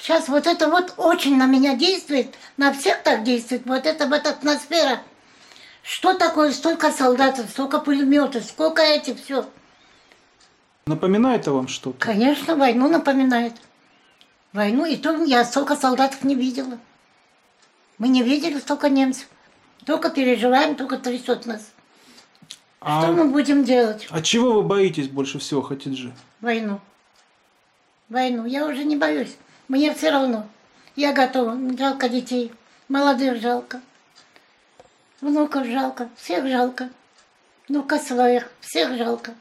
Сейчас вот это вот очень на меня действует, на всех так действует, вот эта вот атмосфера. Что такое столько солдатов, столько пулеметов, сколько этих, все. Напоминает вам что-то? Конечно, войну напоминает. Войну, и то я столько солдатов не видела. Мы не видели столько немцев. Только переживаем, только трясет нас. Что мы будем делать? А чего вы боитесь больше всего, Хатиджи? Войну. Войну. Я уже не боюсь. Мне все равно. Я готова. Жалко детей. Молодых жалко. Внуков жалко. Всех жалко. Внука своих. Всех жалко.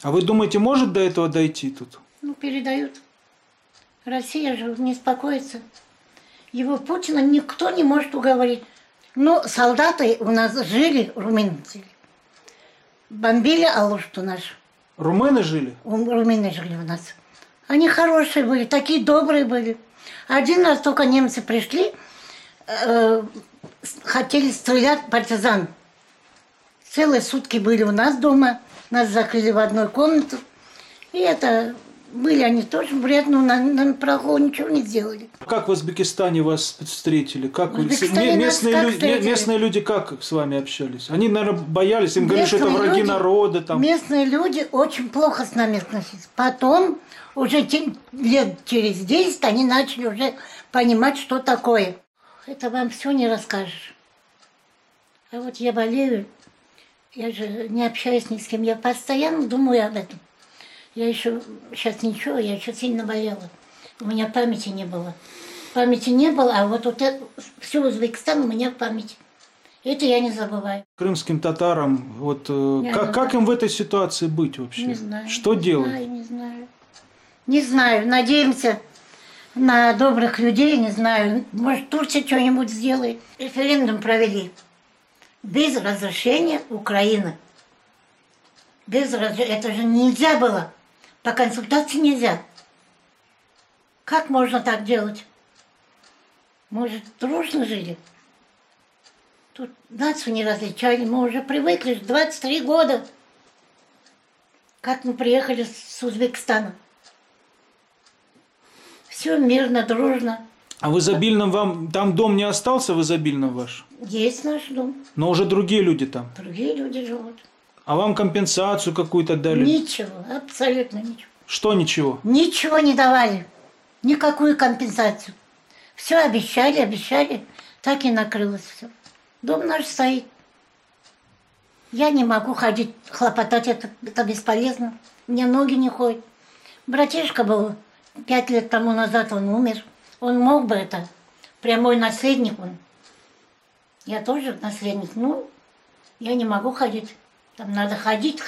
А вы думаете, может до этого дойти тут? Ну, передают. Россия же не успокоится. Его Путина никто не может уговорить. Но солдаты у нас жили, румынцы. Бомбили Алушту нашу. Румыны жили? Румыны жили у нас. Они хорошие были, такие добрые были. Один раз только немцы пришли, хотели стрелять партизан. Целые сутки были у нас дома, нас закрыли в одной комнату. И это были они тоже вредно, нам плохого ничего не сделали. Как в Узбекистане вас встретили? Как местные люди как с вами общались? Они, наверное, боялись, им говорили, что это враги народа. Там. Местные люди очень плохо с нами относились. Потом, уже лет через 10, они начали уже понимать, что такое. Это вам все не расскажешь. А вот я болею, я же не общаюсь ни с кем, я постоянно думаю об этом. Я еще сейчас ничего, я еще сильно болела. У меня памяти не было. Памяти не было, а вот это, все Узбекистан у меня в памяти. Это я не забываю. Крымским татарам, вот как им в этой ситуации быть вообще? Не знаю. Что делать? Не знаю. Не знаю. Надеемся на добрых людей, не знаю. Может, Турция что-нибудь сделает. Референдум провели. Без разрешения Украины. Без разрешения. Это же нельзя было. По консультации нельзя. Как можно так делать? Может, дружно жили? Тут нацию не различали. Мы уже привыкли. 23 года. Как мы приехали с Узбекистана. Все мирно, дружно. А в Изобильном вам... Там дом не остался в Изобильном ваш? Есть наш дом. Но уже другие люди там? Другие люди живут. А вам компенсацию какую-то дали? Ничего, абсолютно ничего. Что ничего? Ничего не давали. Никакую компенсацию. Все обещали, так и накрылось все. Дом наш стоит. Я не могу ходить, хлопотать, это бесполезно. Мне ноги не ходят. Братишка был 5 лет тому назад, он умер. Он мог бы это, прямой наследник он. Я тоже наследник, ну, я не могу ходить. Там надо ходить.